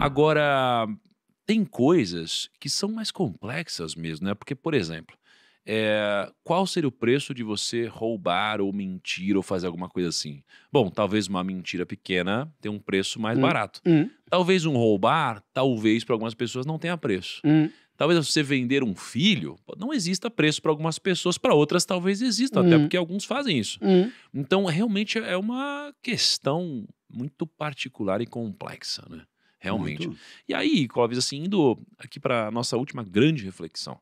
Agora, tem coisas que são mais complexas mesmo, né? Porque, por exemplo, qual seria o preço de você roubar ou mentir ou fazer alguma coisa assim? Bom, talvez uma mentira pequena tenha um preço mais Hum, barato. hum, Talvez um roubar, talvez para algumas pessoas não tenha preço. hum, Talvez você vender um filho, não exista preço para algumas pessoas, para outras talvez exista, até hum, porque alguns fazem isso. hum. Então, realmente é uma questão muito particular e complexa, né? Realmente. Muito. E aí, Clóvis, assim, indo aqui para nossa última grande reflexão.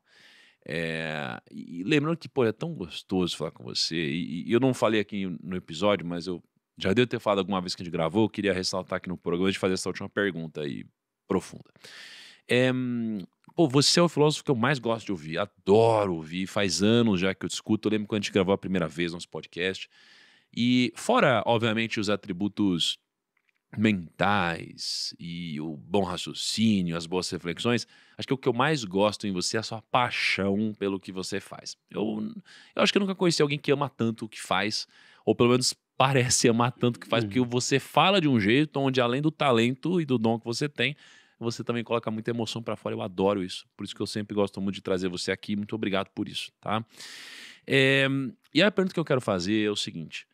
E lembrando que, pô, é tão gostoso falar com você. E eu não falei aqui no episódio, mas eu já devo ter falado alguma vez que a gente gravou. Eu queria ressaltar aqui no programa de fazer essa última pergunta aí profunda. É, pô, você é o filósofo que eu mais gosto de ouvir. Adoro ouvir. Faz anos já que eu te escuto. Eu lembro quando a gente gravou a primeira vez nosso podcast. E fora, obviamente, os atributos mentais e o bom raciocínio, as boas reflexões, acho que o que eu mais gosto em você é a sua paixão pelo que você faz. Eu acho que eu nunca conheci alguém que ama tanto o que faz, ou pelo menos parece amar tanto o que faz, porque Uhum. você fala de um jeito onde, além do talento e do dom que você tem, você também coloca muita emoção pra fora. Eu adoro isso. Por isso que eu sempre gosto muito de trazer você aqui. Muito obrigado por isso, tá? É, e a pergunta que eu quero fazer é o seguinte.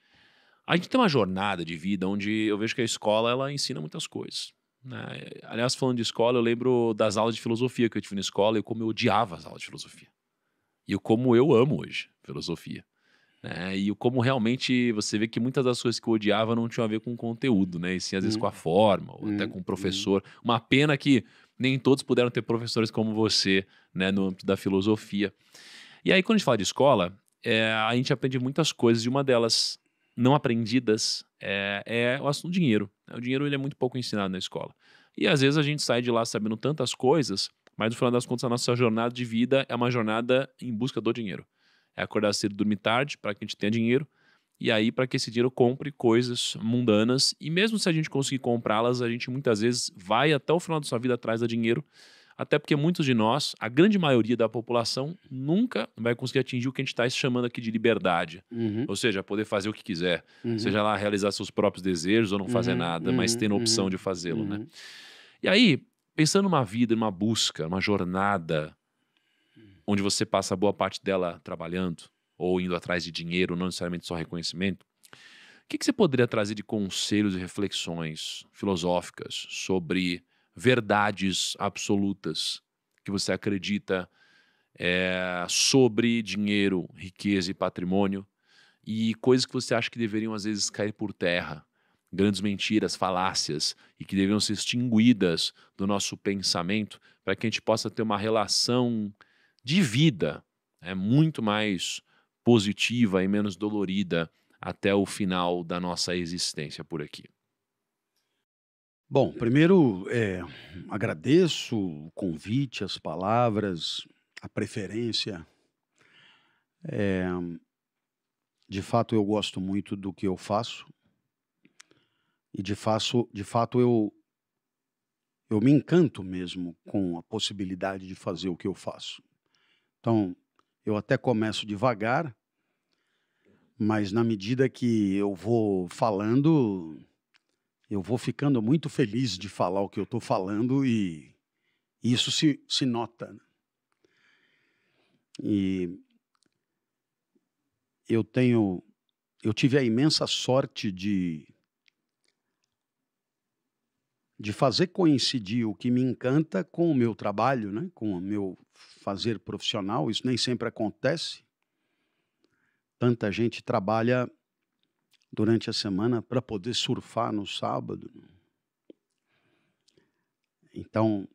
A gente tem uma jornada de vida onde eu vejo que a escola ela ensina muitas coisas, né? Aliás, falando de escola, eu lembro das aulas de filosofia que eu tive na escola e como eu odiava as aulas de filosofia. E o como eu amo hoje filosofia, né? E o como realmente você vê que muitas das coisas que eu odiava não tinham a ver com o conteúdo, né? E sim, às vezes com a Hum, forma, ou até hum, com o hum. professor. Uma pena que nem todos puderam ter professores como você, né, no âmbito da filosofia. E aí, quando a gente fala de escola, a gente aprende muitas coisas, e uma delas não aprendidas é o assunto do dinheiro. O dinheiro ele é muito pouco ensinado na escola. E às vezes a gente sai de lá sabendo tantas coisas, mas no final das contas a nossa jornada de vida é uma jornada em busca do dinheiro. É acordar cedo e dormir tarde para que a gente tenha dinheiro, e aí para que esse dinheiro compre coisas mundanas, e mesmo se a gente conseguir comprá-las, a gente muitas vezes vai até o final da sua vida atrás da dinheiro, até porque muitos de nós, a grande maioria da população, nunca vai conseguir atingir o que a gente está chamando aqui de liberdade. Uhum, Ou seja, poder fazer o que quiser. uhum, Seja lá realizar seus próprios desejos ou não fazer uhum, nada, mas uhum, tendo a opção uhum, de fazê-lo, né? uhum. E aí, pensando numa vida, numa busca, numa jornada, onde você passa boa parte dela trabalhando, ou indo atrás de dinheiro, não necessariamente só reconhecimento, o que você poderia trazer de conselhos e reflexões filosóficas sobre verdades absolutas que você acredita sobre dinheiro, riqueza e patrimônio, e coisas que você acha que deveriam às vezes cair por terra, grandes mentiras, falácias, e que deveriam ser extinguidas do nosso pensamento para que a gente possa ter uma relação de vida muito mais positiva e menos dolorida até o final da nossa existência por aqui. Bom, primeiro, agradeço o convite, as palavras, a preferência. Eh, de fato, eu gosto muito do que eu faço e de fato eu me encanto mesmo com a possibilidade de fazer o que eu faço. Então, eu até começo devagar, mas na medida que eu vou falando, eu vou ficando muito feliz de falar o que eu estou falando e isso se nota, né. E eu tenho eu tive a imensa sorte de fazer coincidir o que me encanta com o meu trabalho, né, com o meu fazer profissional. Isso nem sempre acontece. Tanta gente trabalha durante a semana para poder surfar no sábado. Então,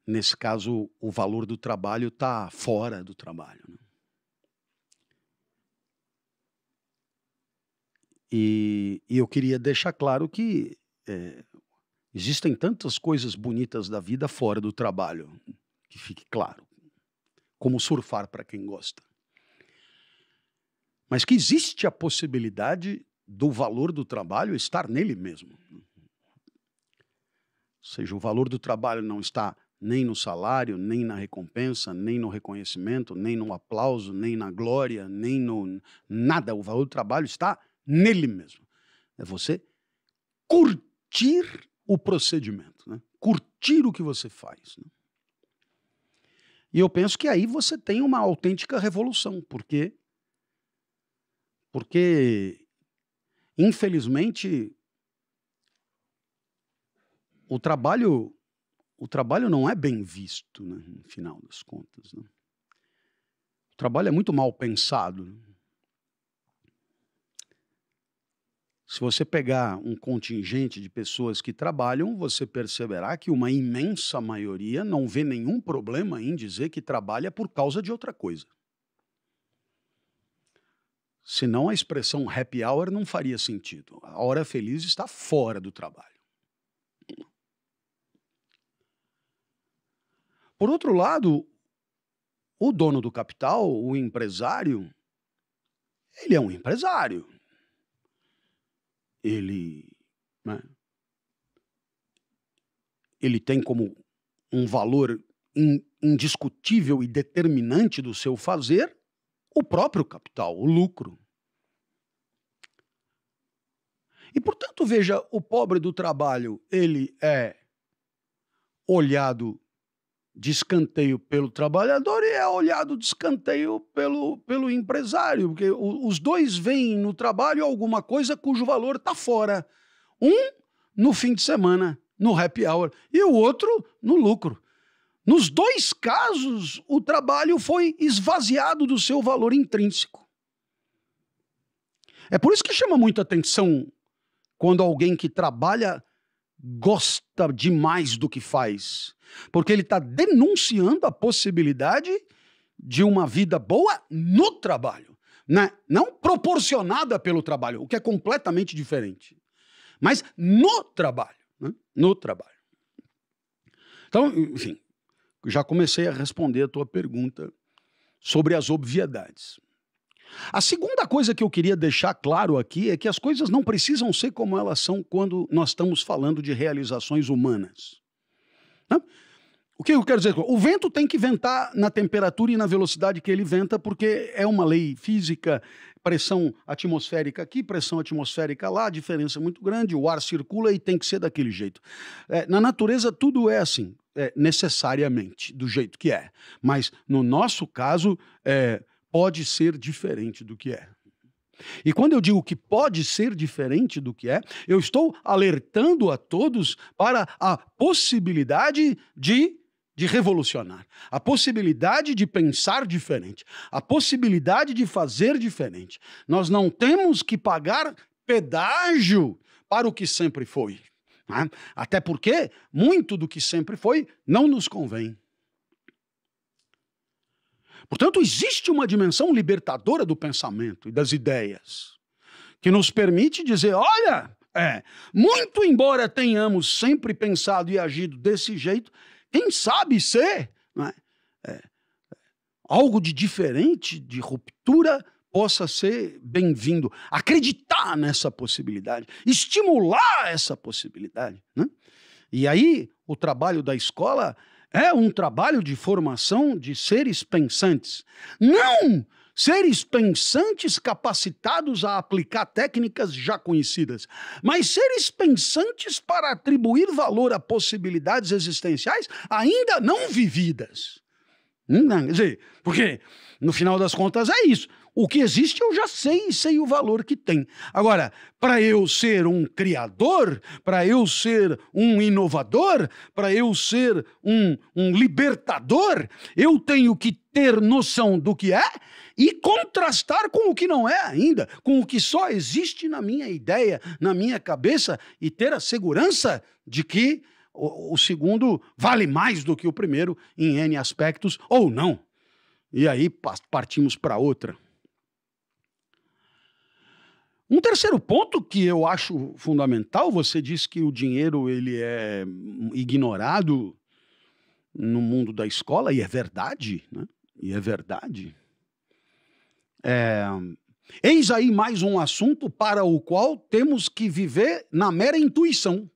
nesse caso, o valor do trabalho está fora do trabalho, né. E eu queria deixar claro que, eh, existem tantas coisas bonitas da vida fora do trabalho, que fique claro, como surfar para quem gosta. Mas que existe a possibilidade do valor do trabalho estar nele mesmo. Ou seja, o valor do trabalho não está nem no salário, nem na recompensa, nem no reconhecimento, nem no aplauso, nem na glória, nem no nada. O valor do trabalho está nele mesmo. É você curtir o procedimento, né? curtir o que você faz. Né? E eu penso que aí você tem uma autêntica revolução, porque infelizmente, o trabalho não é bem visto, né, no final das contas. Né? O trabalho é muito mal pensado. Né? Se você pegar um contingente de pessoas que trabalham, você perceberá que uma imensa maioria não vê nenhum problema em dizer que trabalha por causa de outra coisa. Senão a expressão happy hour não faria sentido. A hora feliz está fora do trabalho. Por outro lado, o dono do capital, o empresário, ele é um empresário. Ele tem como um valor indiscutível e determinante do seu fazer o próprio capital, o lucro. E, portanto, veja, o pobre do trabalho, ele é olhado de escanteio pelo trabalhador e é olhado de escanteio pelo empresário, porque os dois veem no trabalho alguma coisa cujo valor está fora. Um no fim de semana, no happy hour, e o outro no lucro. Nos dois casos, o trabalho foi esvaziado do seu valor intrínseco. É por isso que chama muita atenção quando alguém que trabalha gosta demais do que faz, porque ele está denunciando a possibilidade de uma vida boa no trabalho, né? Não proporcionada pelo trabalho, o que é completamente diferente, mas no trabalho, né? No trabalho. Então, enfim, já comecei a responder a tua pergunta sobre as obviedades. A segunda coisa que eu queria deixar claro aqui é que as coisas não precisam ser como elas são quando nós estamos falando de realizações humanas. Né? O que eu quero dizer? O vento tem que ventar na temperatura e na velocidade que ele venta, porque é uma lei física, pressão atmosférica aqui, pressão atmosférica lá, a diferença é muito grande, o ar circula e tem que ser daquele jeito. Na natureza tudo é assim, necessariamente, do jeito que é. Mas no nosso caso, pode ser diferente do que é. E quando eu digo que pode ser diferente do que é, eu estou alertando a todos para a possibilidade de revolucionar, a possibilidade de pensar diferente, a possibilidade de fazer diferente. Nós não temos que pagar pedágio para o que sempre foi. Né? Até porque muito do que sempre foi não nos convém. Portanto, existe uma dimensão libertadora do pensamento e das ideias, que nos permite dizer, olha, muito embora tenhamos sempre pensado e agido desse jeito, quem sabe ser algo de diferente, de ruptura, possa ser bem-vindo. Acreditar nessa possibilidade, estimular essa possibilidade. Né? E aí, o trabalho da escola é um trabalho de formação de seres pensantes. Não seres pensantes capacitados a aplicar técnicas já conhecidas, mas seres pensantes para atribuir valor a possibilidades existenciais ainda não vividas. Quer dizer, porque, no final das contas, é isso. O que existe eu já sei e sei o valor que tem. Agora, para eu ser um criador, para eu ser um inovador, para eu ser um libertador, eu tenho que ter noção do que é e contrastar com o que não é ainda, com o que só existe na minha ideia, na minha cabeça, e ter a segurança de que o segundo vale mais do que o primeiro em N aspectos, ou não. E aí partimos para outra. Um terceiro ponto que eu acho fundamental, você disse que o dinheiro ele é ignorado no mundo da escola, e é verdade, né? E é verdade. Eis aí mais um assunto para o qual temos que viver na mera intuição.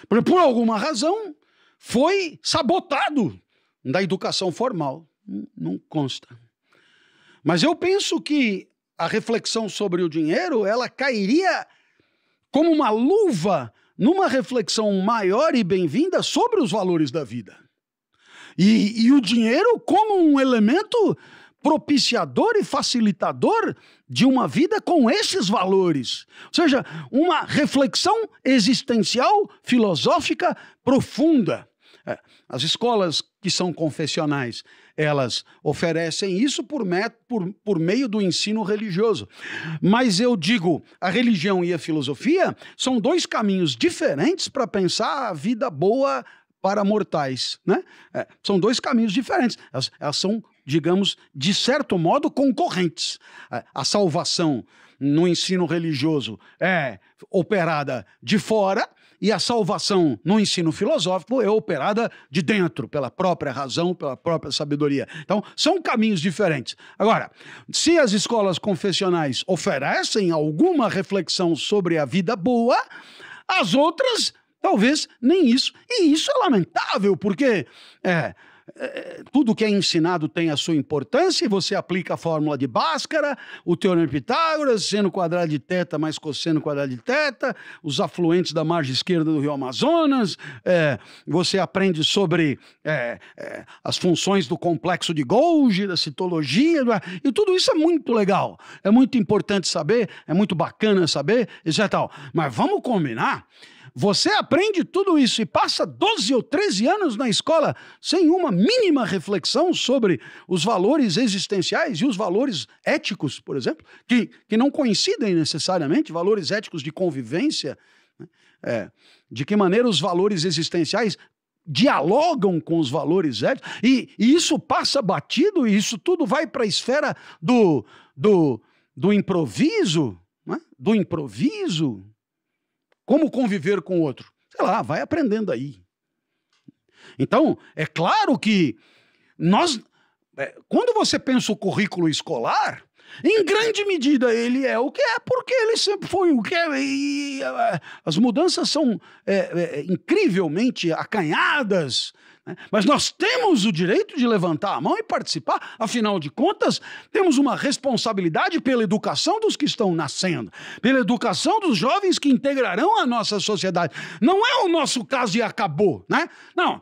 Por alguma razão, foi sabotado da educação formal. Não consta. Mas eu penso que a reflexão sobre o dinheiro, ela cairia como uma luva numa reflexão maior e bem-vinda sobre os valores da vida. E o dinheiro como um elemento propiciador e facilitador de uma vida com esses valores. Ou seja, uma reflexão existencial, filosófica profunda. As escolas que são confessionais, elas oferecem isso por meio do ensino religioso. Mas eu digo, a religião e a filosofia são dois caminhos diferentes para pensar a vida boa para mortais, né? São dois caminhos diferentes. Elas são, digamos, de certo modo, concorrentes. A salvação no ensino religioso é operada de fora e a salvação no ensino filosófico é operada de dentro, pela própria razão, pela própria sabedoria. Então, são caminhos diferentes. Agora, se as escolas confessionais oferecem alguma reflexão sobre a vida boa, as outras talvez nem isso. E isso é lamentável, porque tudo que é ensinado tem a sua importância, e você aplica a fórmula de Bhaskara, o teorema de Pitágoras, seno quadrado de θ mais cosseno quadrado de θ, os afluentes da margem esquerda do rio Amazonas, você aprende sobre as funções do complexo de Golgi, da citologia, e tudo isso é muito legal, é muito importante saber, é muito bacana saber, etc. Mas vamos combinar? Você aprende tudo isso e passa 12 ou 13 anos na escola sem uma mínima reflexão sobre os valores existenciais e os valores éticos, por exemplo, que não coincidem necessariamente, valores éticos de convivência, né? De que maneira os valores existenciais dialogam com os valores éticos, e isso passa batido, e isso tudo vai para a esfera do improviso, né? Do improviso. Como conviver com o outro? Sei lá, vai aprendendo aí. Então, é claro que quando você pensa o currículo escolar, em grande medida ele é o que é, porque ele sempre foi o que é. E as mudanças são incrivelmente acanhadas, né? Mas nós temos o direito de levantar a mão e participar. Afinal de contas, temos uma responsabilidade pela educação dos que estão nascendo, pela educação dos jovens que integrarão a nossa sociedade. Não é o nosso caso e acabou, né? Não.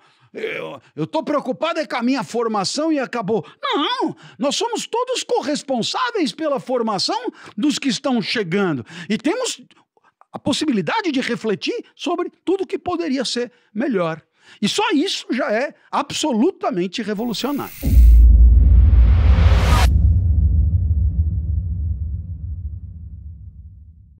Eu estou preocupado com a minha formação e acabou. Não, nós somos todos corresponsáveis pela formação dos que estão chegando. E temos a possibilidade de refletir sobre tudo que poderia ser melhor. E só isso já é absolutamente revolucionário.